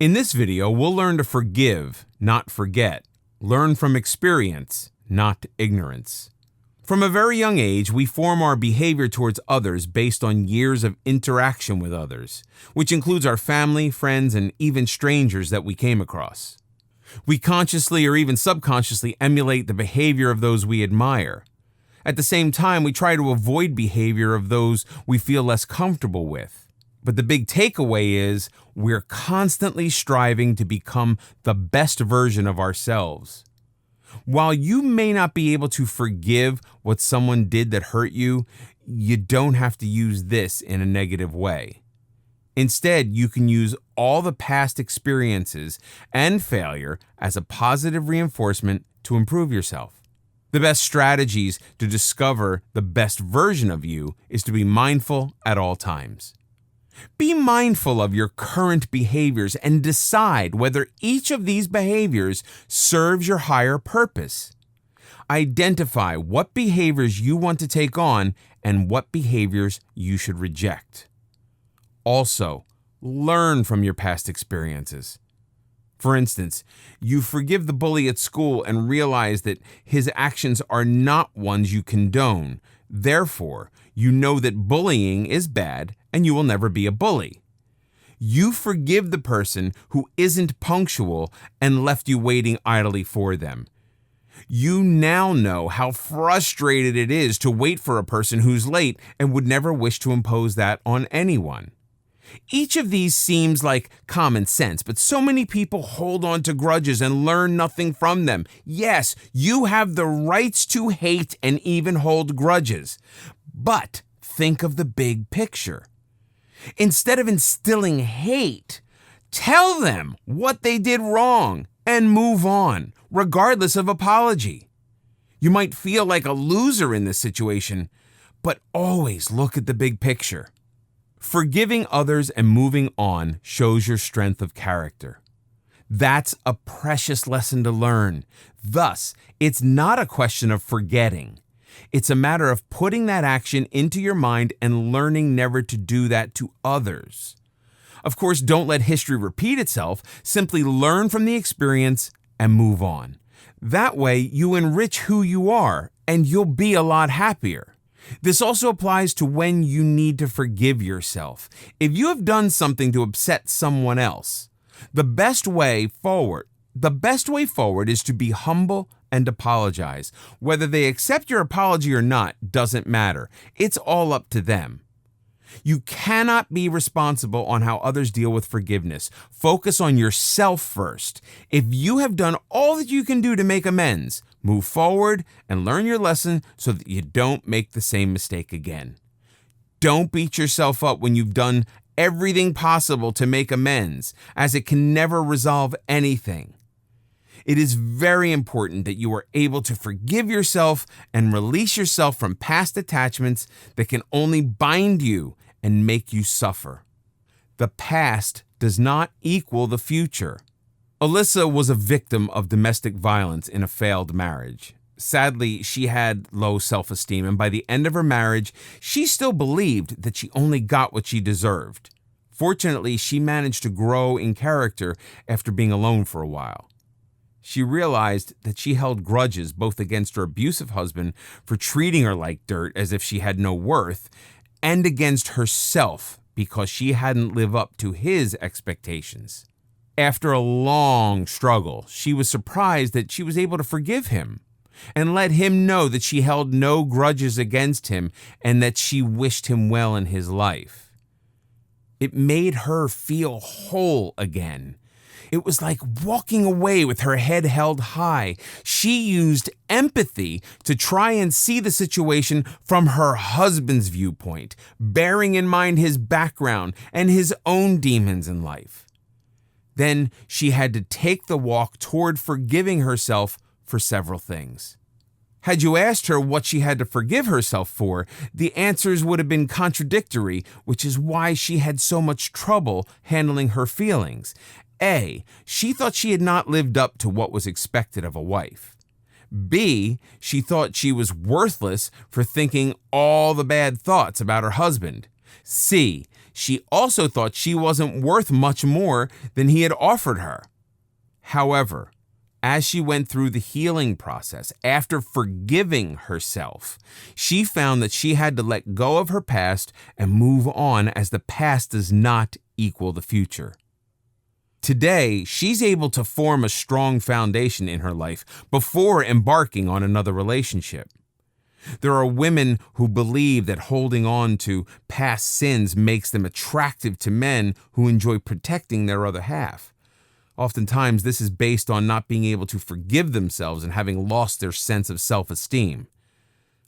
In this video, we'll learn to forgive, not forget. Learn from experience, not ignorance. From a very young age, we form our behavior towards others based on years of interaction with others, which includes our family, friends, and even strangers that we came across. We consciously or even subconsciously emulate the behavior of those we admire. At the same time, we try to avoid behavior of those we feel less comfortable with. But the big takeaway is we're constantly striving to become the best version of ourselves. While you may not be able to forgive what someone did that hurt you, you don't have to use this in a negative way. Instead, you can use all the past experiences and failure as a positive reinforcement to improve yourself. The best strategies to discover the best version of you is to be mindful at all times. Be mindful of your current behaviors and decide whether each of these behaviors serves your higher purpose. Identify what behaviors you want to take on and what behaviors you should reject. Also, learn from your past experiences. For instance, you forgive the bully at school and realize that his actions are not ones you condone. Therefore, you know that bullying is bad and you will never be a bully. You forgive the person who isn't punctual and left you waiting idly for them. You now know how frustrated it is to wait for a person who's late and would never wish to impose that on anyone. Each of these seems like common sense, but so many people hold on to grudges and learn nothing from them. Yes, you have the rights to hate and even hold grudges, but think of the big picture. Instead of instilling hate, tell them what they did wrong and move on, regardless of apology. You might feel like a loser in this situation, but always look at the big picture. Forgiving others and moving on shows your strength of character. That's a precious lesson to learn. Thus, it's not a question of forgetting. It's a matter of putting that action into your mind and learning never to do that to others. Of course, don't let history repeat itself. Simply learn from the experience and move on. That way, you enrich who you are, and you'll be a lot happier. This also applies to when you need to forgive yourself. If you have done something to upset someone else, the best way forward is to be humble and apologize. Whether they accept your apology or not doesn't matter. It's all up to them. You cannot be responsible on how others deal with forgiveness. Focus on yourself first. If you have done all that you can do to make amends, move forward and learn your lesson so that you don't make the same mistake again. Don't beat yourself up when you've done everything possible to make amends, as it can never resolve anything. It is very important that you are able to forgive yourself and release yourself from past attachments that can only bind you and make you suffer. The past does not equal the future. Alyssa was a victim of domestic violence in a failed marriage. Sadly, she had low self-esteem, and by the end of her marriage, she still believed that she only got what she deserved. Fortunately, she managed to grow in character after being alone for a while. She realized that she held grudges both against her abusive husband for treating her like dirt as if she had no worth, and against herself because she hadn't lived up to his expectations. After a long struggle, she was surprised that she was able to forgive him and let him know that she held no grudges against him and that she wished him well in his life. It made her feel whole again. It was like walking away with her head held high. She used empathy to try and see the situation from her husband's viewpoint, bearing in mind his background and his own demons in life. Then she had to take the walk toward forgiving herself for several things. Had you asked her what she had to forgive herself for, the answers would have been contradictory, which is why she had so much trouble handling her feelings. A, she thought she had not lived up to what was expected of a wife. B, she thought she was worthless for thinking all the bad thoughts about her husband. C. She also thought she wasn't worth much more than he had offered her. However, as she went through the healing process, after forgiving herself, she found that she had to let go of her past and move on, as the past does not equal the future. Today, she's able to form a strong foundation in her life before embarking on another relationship. There are women who believe that holding on to past sins makes them attractive to men who enjoy protecting their other half. Oftentimes, this is based on not being able to forgive themselves and having lost their sense of self-esteem.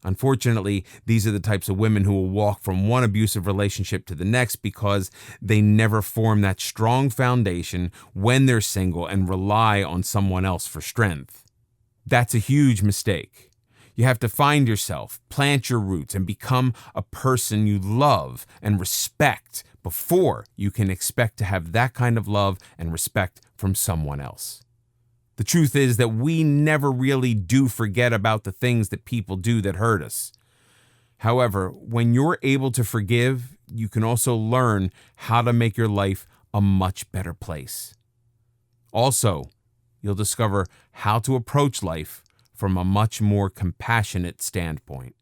Unfortunately, these are the types of women who will walk from one abusive relationship to the next because they never form that strong foundation when they're single and rely on someone else for strength. That's a huge mistake. You have to find yourself, plant your roots, and become a person you love and respect before you can expect to have that kind of love and respect from someone else. The truth is that we never really do forget about the things that people do that hurt us. However, when you're able to forgive, you can also learn how to make your life a much better place. Also, you'll discover how to approach life from a much more compassionate standpoint.